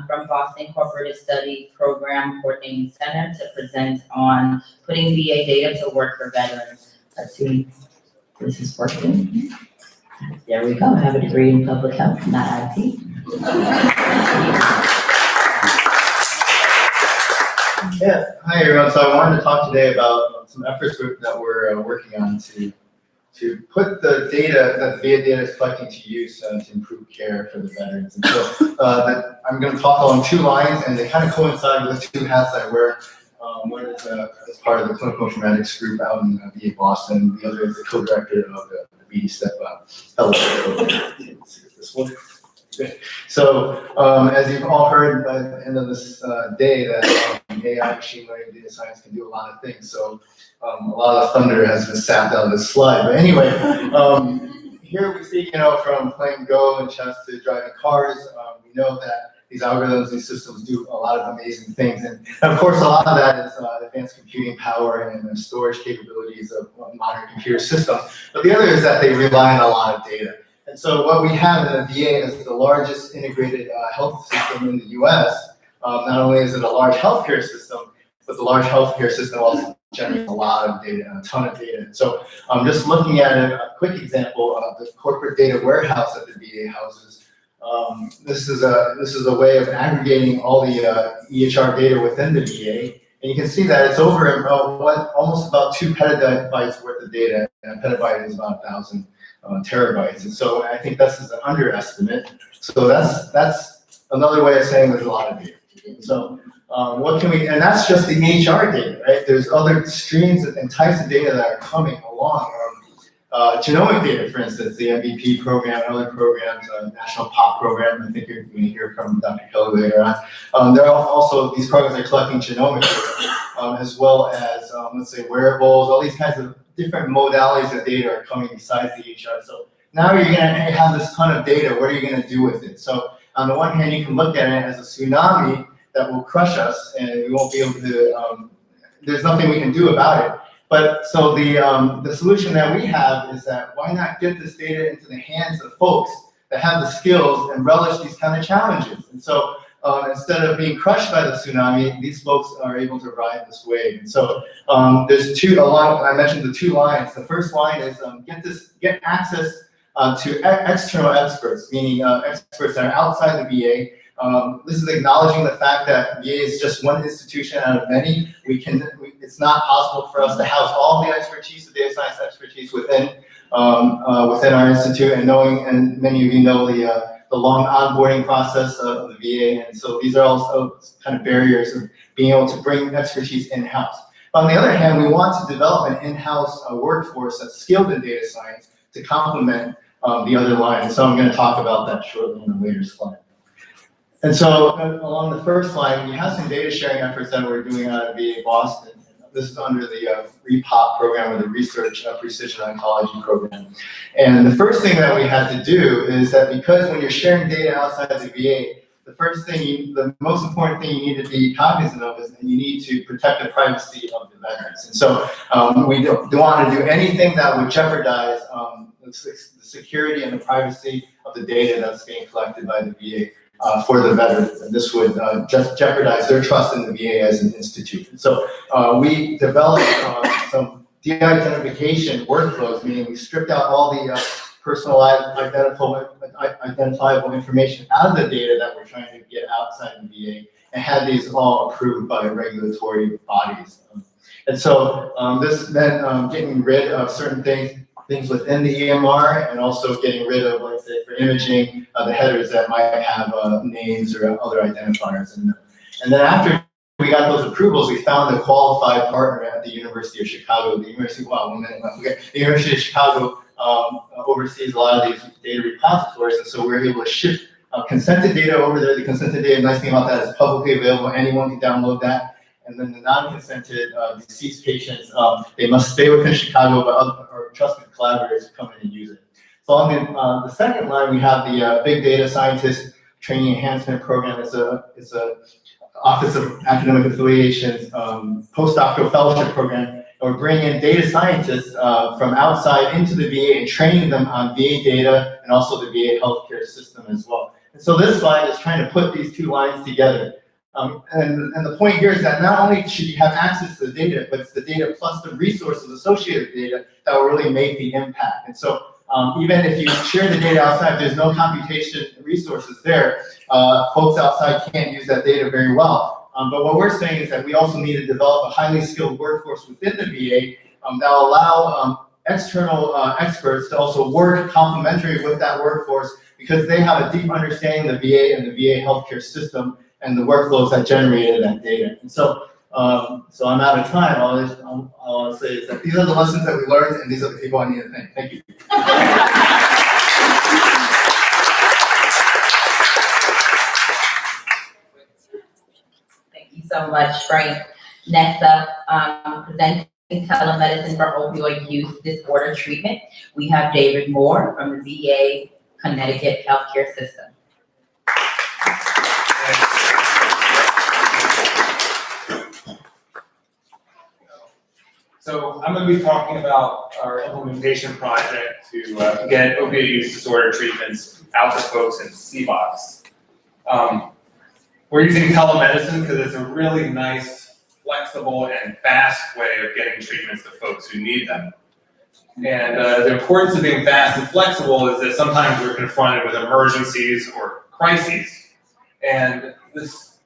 from Boston Corporate Studies Program Coordinating Center to present on putting VA data to work for veterans. Let's see if this is working. There we go. I have a degree in public health, not IT. Yeah, hi everyone. So I wanted to talk today about some efforts that we're working on to put the data that the VA data is collecting to use to improve care for the veterans. And so I'm going to talk along two lines, and they kind of coincide with the two hats I wear. One is as part of the clinical informatics group out in VA Boston. The other is the co-director of the BD Step Fellowship program. Let's see if this one. Okay. So as you've all heard by the end of this day, that AI, machine learning, data science can do a lot of things. So a lot of thunder has been sapped out of this slide. But anyway, here we see, from playing Go and chess to driving cars, we know that these algorithms, these systems do a lot of amazing things. And of course, a lot of that is advanced computing power and the storage capabilities of modern computer systems. But the other is that they rely on a lot of data. And so what we have in the VA is the largest integrated health system in the US. Not only is it a large healthcare system, but the large healthcare system also generates a lot of data, a ton of data. And so just looking at a quick example of the corporate data warehouse that the VA houses. This is a way of aggregating all the EHR data within the VA. And you can see that it's over almost about 2 petabytes worth of data. And a petabyte is about 1,000 terabytes. And so I think this is an underestimate. So that's another way of saying there's a lot of data. So what can we, and that's just the EHR data, right? There's other streams and types of data that are coming along. Genomic data, for instance, the MVP program, and other programs, National POP program, I think you're going to hear from Dr. Kelly later on. There are also, these programs are collecting genomic data, as well as, let's say, wearables, all these kinds of different modalities of data are coming besides the EHR. So now you're going to have this ton of data. What are you going to do with it? So on the one hand, you can look at it as a tsunami that will crush us, and we won't be able to, there's nothing we can do about it. But so the solution that we have is that why not get this data into the hands of folks that have the skills and relish these kind of challenges? And so instead of being crushed by the tsunami, these folks are able to ride this wave. And so there's I mentioned the 2 lines. The first line is get access to external experts, meaning experts that are outside the VA. This is acknowledging the fact that VA is just one institution out of many. It's not possible for us to house all the expertise, the data science expertise within our institute, and many of you know the long onboarding process of the VA, and so these are also kind of barriers of being able to bring expertise in-house. On the other hand, we want to develop an in-house workforce that's skilled in data science to complement the other line. So I'm going to talk about that shortly in a later slide. And so along the first line, we have some data sharing efforts that we're doing out of VA Boston. This is under the REPOP program, or the Research Precision Oncology program. And the first thing that we had to do is that because when you're sharing data outside the VA, the most important thing you need to be cognizant of is that you need to protect the privacy of the veterans. And so we don't want to do anything that would jeopardize the security and the privacy of the data that's being collected by the VA. For the veterans, and this would just jeopardize their trust in the VA as an institution. So we developed some de-identification workflows, meaning we stripped out all the personalized identifiable information out of the data that we're trying to get outside the VA, and had these all approved by regulatory bodies. And so this meant getting rid of certain things within the EMR, and also getting rid of, let's say, for imaging, the headers that might have names or other identifiers in them. And then after we got those approvals, we found a qualified partner at the University of Chicago. The University of Chicago oversees a lot of these data repositories, and so we're able to ship consented data over there. The consented data, the nice thing about that is publicly available. Anyone can download that. And then the non-consented deceased patients, they must stay within Chicago, but or trusted collaborators come in and use it. So on the second line, we have the Big Data Scientist Training Enhancement Program. It's a Office of Academic Affiliations postdoctoral fellowship program. And we're bringing in data scientists from outside into the VA and training them on VA data and also the VA healthcare system as well. And so this slide is trying to put these two lines together. And the point here is that not only should you have access to the data, but it's the data plus the resources associated with data that will really make the impact. And so even if you share the data outside, there's no computation resources there. Folks outside can't use that data very well. But what we're saying is that we also need to develop a highly skilled workforce within the VA that will allow external experts to also work complementary with that workforce because they have a deep understanding of the VA and the VA healthcare system and the workflows that generated that data. And so, so I'm out of time. All I'll say is that these are the lessons that we learned, and these are the people I need to thank. Thank you. Thank you so much, Frank. Next up, presenting telemedicine for opioid use disorder treatment, we have David Moore from the VA Connecticut Healthcare System. So I'm going to be talking about our implementation project to get opioid use disorder treatments out to folks in CBOX. We're using telemedicine because it's a really nice, flexible, and fast way of getting treatments to folks who need them. And the importance of being fast and flexible is that sometimes we're confronted with emergencies or crises. And this,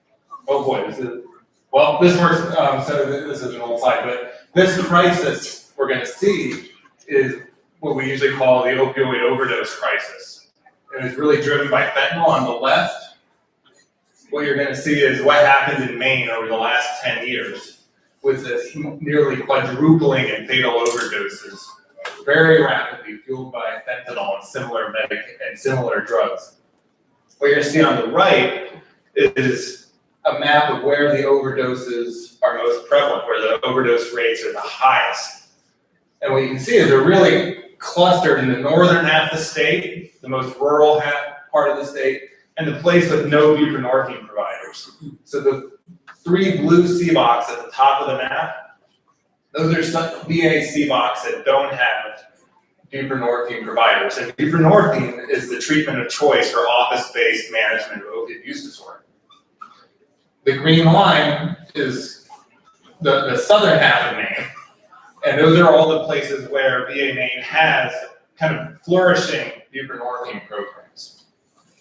oh boy, this is, well, this works, so this is an old slide, but this crisis we're going to see is what we usually call the opioid overdose crisis. And it's really driven by fentanyl on the left. What you're going to see is what happened in Maine over the last 10 years with this nearly quadrupling in fatal overdoses, very rapidly fueled by fentanyl and similar drugs. What you're going to see on the right is a map of where the overdoses are most prevalent, where the overdose rates are the highest. And what you can see is they're really clustered in the northern half of the state, the most rural part of the state, and the place with no buprenorphine providers. So the three blue CBOX at the top of the map, those are some VA CBOX that don't have buprenorphine providers. And buprenorphine is the treatment of choice for office-based management of opioid use disorder. The green line is the southern half of Maine, and those are all the places where VA Maine has kind of flourishing buprenorphine programs.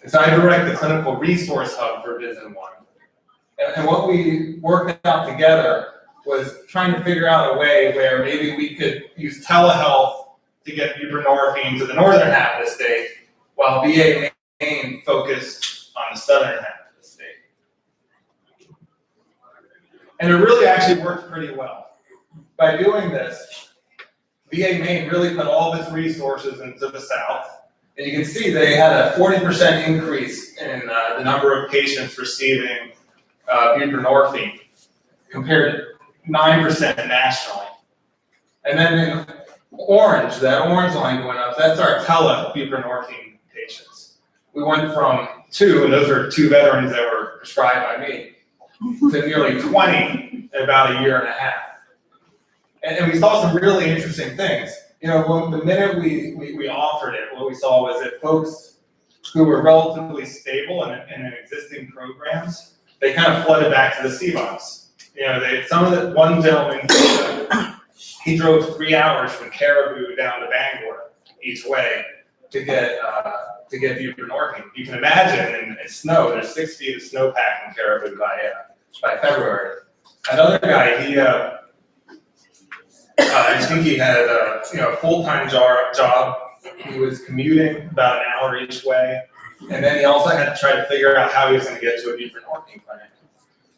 And so I direct the clinical resource hub for Vision 1. And what we worked out together was trying to figure out a way where maybe we could use telehealth to get buprenorphine to the northern half of the state, while VA Maine focused on the southern half. And it really actually worked pretty well. By doing this, VA Maine really put all of its resources into the south. And you can see they had a 40% increase in the number of patients receiving buprenorphine compared to 9% nationally. And then in orange, that orange line going up, that's our tele-buprenorphine patients. We went from 2, and those are 2 veterans that were prescribed by me, to nearly 20 in about a year and a half. And we saw some really interesting things. You know, the minute we offered it, what we saw was that folks who were relatively stable in existing programs, they kind of flooded back to the CBOX. You know, one gentleman, he drove 3 hours from Caribou down to Bangor each way to get buprenorphine. You can imagine in snow, there's 6 feet of snowpack in Caribou by February. Another guy, I think he had a full-time job. He was commuting about an hour each way, and then he also had to try to figure out how he was going to get to a buprenorphine clinic.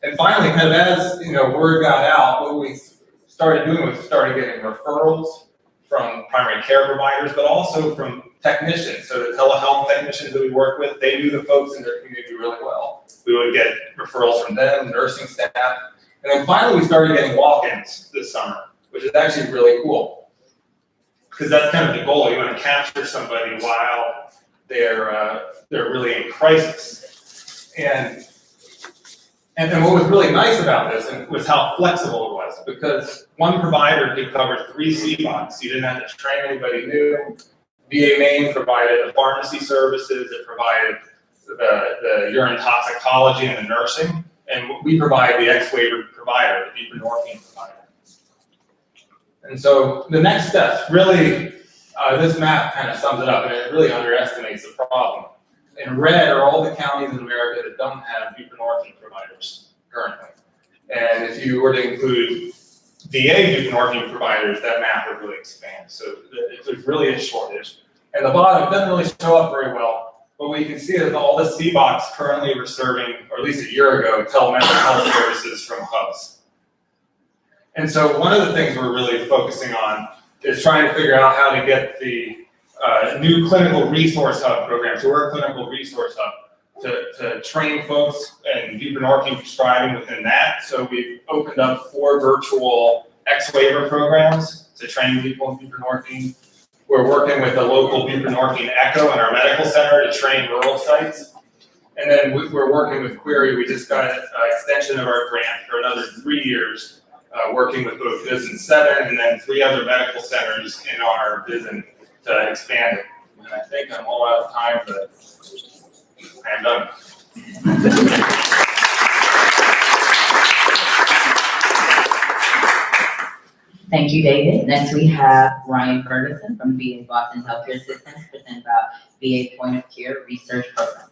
And finally, kind of as word got out, what we started doing was getting referrals from primary care providers, but also from technicians. So the telehealth technicians that we work with, they knew the folks in their community really well. We would get referrals from them, nursing staff, and then finally we started getting walk-ins this summer, which is actually really cool. Because that's kind of the goal. You want to capture somebody while they're really in crisis. And And what was really nice about this was how flexible it was, because one provider could cover 3 CBOCs. You didn't have to train anybody new. VA Maine provided the pharmacy services, it provided the urine toxicology and the nursing, and we provide the X-waiver provider, the buprenorphine provider. And so the next steps, really, this map kind of sums it up, and it really underestimates the problem. In red are all the counties in America that don't have buprenorphine providers currently. And if you were to include VA buprenorphine providers, that map would really expand. So there's really a shortage. And the bottom doesn't really show up very well, but what you can see is all the CBOCs currently were serving, or at least a year ago, telemental health services from hubs. And so one of the things we're really focusing on is trying to figure out how to get the new clinical resource hub program. So we're a clinical resource hub to train folks in buprenorphine prescribing within that. So we've opened up 4 virtual X-waiver programs to train people in buprenorphine. We're working with a local buprenorphine echo in our medical center to train rural sites. And then we're working with Query. We just got an extension of our grant for another 3 years, working with both Vision 7 and then 3 other medical centers in our Vision to expand it. And I think I'm all out of time, but I'm done. Thank you, David. Next, we have Ryan Ferguson from VA Boston Healthcare System to present about VA Point of Care Research Program.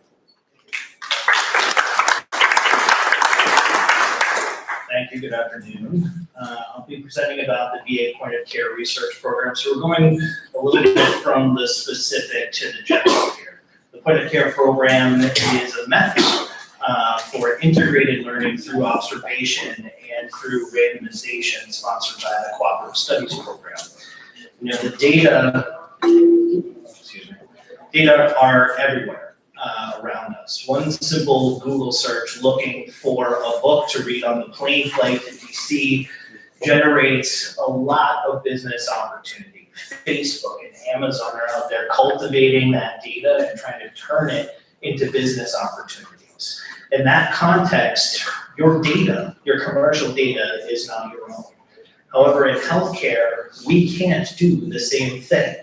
Thank you, good afternoon. I'll be presenting about the VA Point of Care Research Program. So we're going a little bit from the specific to the general here. The Point of Care Program is a method for integrated learning through observation and through randomization sponsored by the Cooperative Studies Program. You know, the data are everywhere around us. One simple Google search looking for a book to read on the plane flight to DC generates a lot of business opportunity. Facebook and Amazon are out there cultivating that data and trying to turn it into business opportunities. In that context, your data, your commercial data, is not your own. However, in healthcare, we can't do the same thing.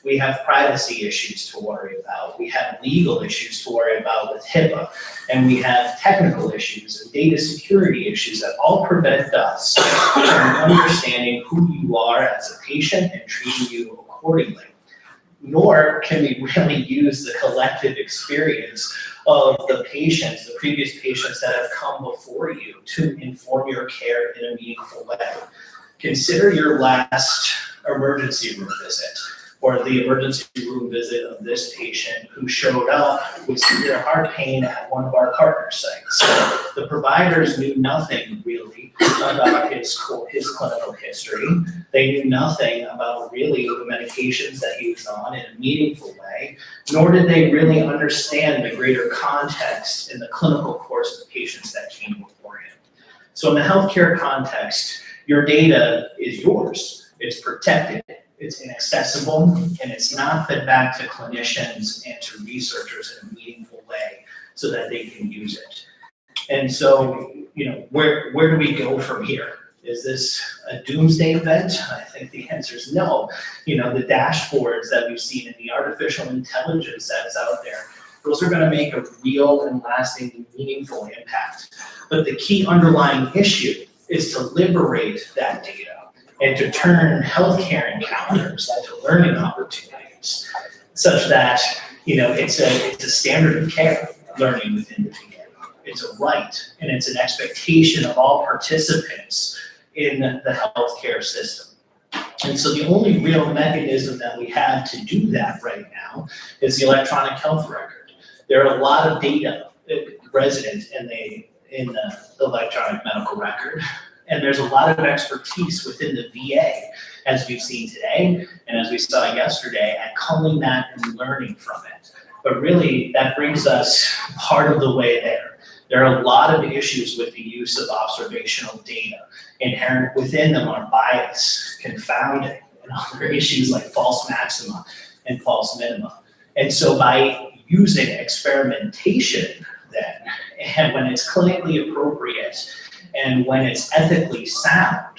We have privacy issues to worry about. We have legal issues to worry about with HIPAA. And we have technical issues and data security issues that all prevent us from understanding who you are as a patient and treating you accordingly. Nor can we really use the collective experience of the patients, the previous patients that have come before you to inform your care in a meaningful way. Consider your last emergency room visit, or the emergency room visit of this patient who showed up with severe heart pain at one of our partner sites. The providers knew nothing really about his clinical history. They knew nothing about really the medications that he was on in a meaningful way, nor did they really understand the greater context in the clinical course of patients that came before him. So in the healthcare context, your data is yours, it's protected, it's inaccessible, and it's not fed back to clinicians and to researchers in a meaningful way so that they can use it. And so, you know, where do we go from here? Is this a doomsday event? I think the answer is no. You know, the dashboards that we've seen in the artificial intelligence that's out there, those are gonna make a real and lasting, meaningful impact. But the key underlying issue is to liberate that data and to turn healthcare encounters into learning opportunities, such that, you know, it's a standard of care learning within the VA. It's a right, and it's an expectation of all participants in the healthcare system. And so the only real mechanism that we have to do that right now is the electronic health record. There are a lot of data resident in the electronic medical record. And there's a lot of expertise within the VA, as we've seen today, and as we saw yesterday, at culling that and learning from it. But really, that brings us part of the way there. There are a lot of issues with the use of observational data. Inherent within them are bias, confounding, and other issues like false maxima and false minima. And so by using experimentation then, and when it's clinically appropriate and when it's ethically sound,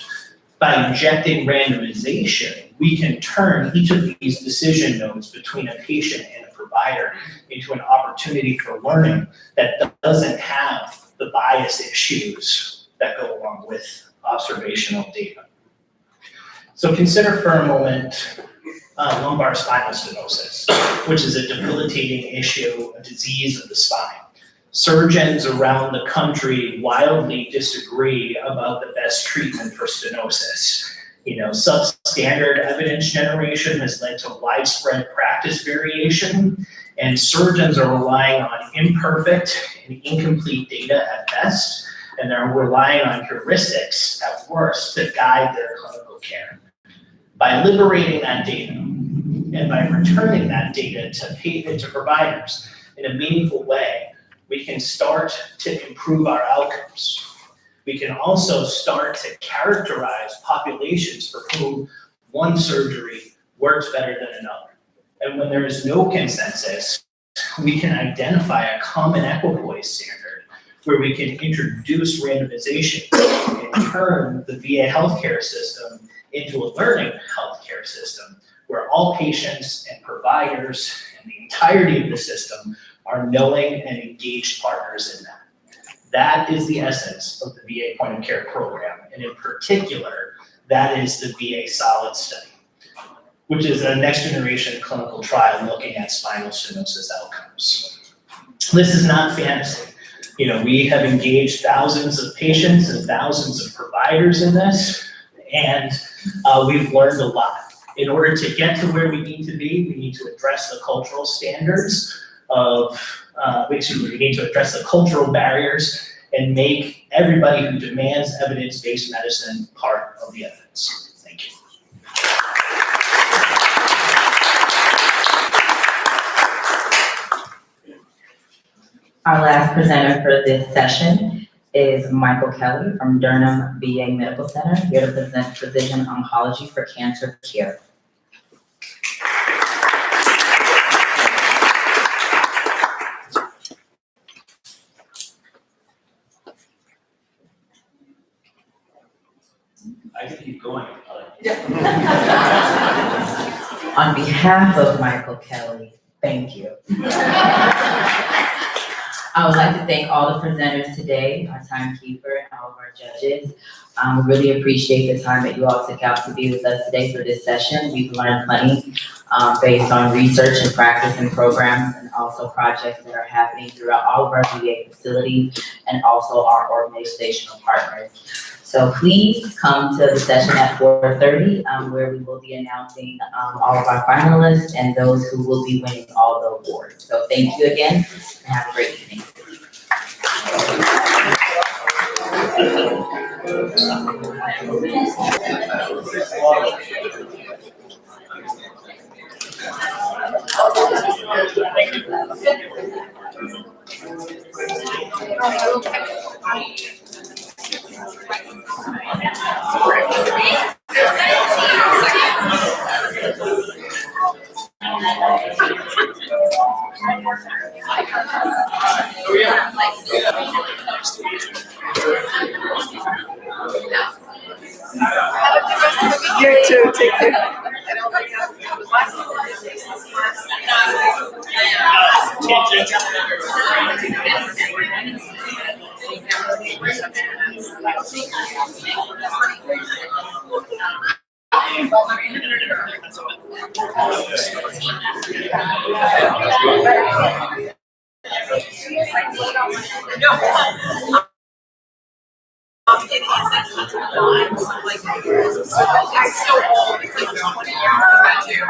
by injecting randomization, we can turn each of these decision nodes between a patient and a provider into an opportunity for learning that doesn't have the bias issues that go along with observational data. So consider for a moment lumbar spinal stenosis, which is a debilitating issue, a disease of the spine. Surgeons around the country wildly disagree about the best treatment for stenosis. You know, substandard evidence generation has led to widespread practice variation, and surgeons are relying on imperfect and incomplete data at best, and they're relying on heuristics at worst to guide their clinical care. By liberating that data and by returning that data to providers in a meaningful way, we can start to improve our outcomes. We can also start to characterize populations for whom one surgery works better than another. And when there is no consensus, we can identify a common equipoise standard where we can introduce randomization and turn the VA healthcare system into a learning healthcare system where all patients and providers and the entirety of the system are knowing and engaged partners in that. That is the essence of the VA point of care program. And in particular, that is the VA SOLID study, which is a next generation clinical trial looking at spinal stenosis outcomes. This is not fantasy. You know, we have engaged thousands of patients and thousands of providers in this, and we've learned a lot. In order to get to where we need to be, we need to address the cultural standards of, we need to address the cultural barriers and make everybody who demands evidence-based medicine part of the evidence. Thank you. Our last presenter for this session is Michael Kelly from Durham VA Medical Center, here to present Precision Oncology for Cancer Care. I can keep going. On behalf of Michael Kelly, thank you. I would like to thank all the presenters today, our timekeeper, and all of our judges. We really appreciate the time that you all took out to be with us today for this session. We've learned plenty based on research and practice and programs, and also projects that are happening throughout all of our VA facilities and also our organizational partners. So please come to the session at 4:30, where we will be announcing all of our finalists and those who will be winning all the awards. So thank you again, and have a great evening. You too, take care. It isn't blind, like, it's so old, it's like 20 years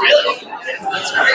Really? That's great.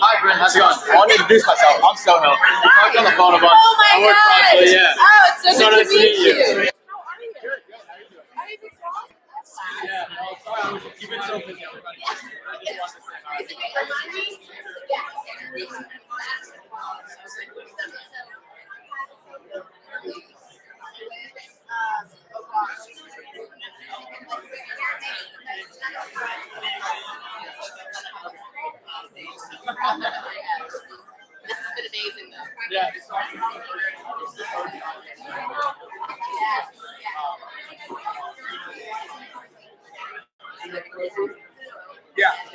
Hi, Brent. How's it going? I want to introduce myself. I'm Soho. We talked on the phone a bunch. Oh my I work God. for yeah. Oh, it's so So good nice to meet you. Good, good. How are you doing? Yeah, no, sorry. You've been so busy. Everybody. I just wanted to say hi. This has been amazing though. Yeah. Yeah.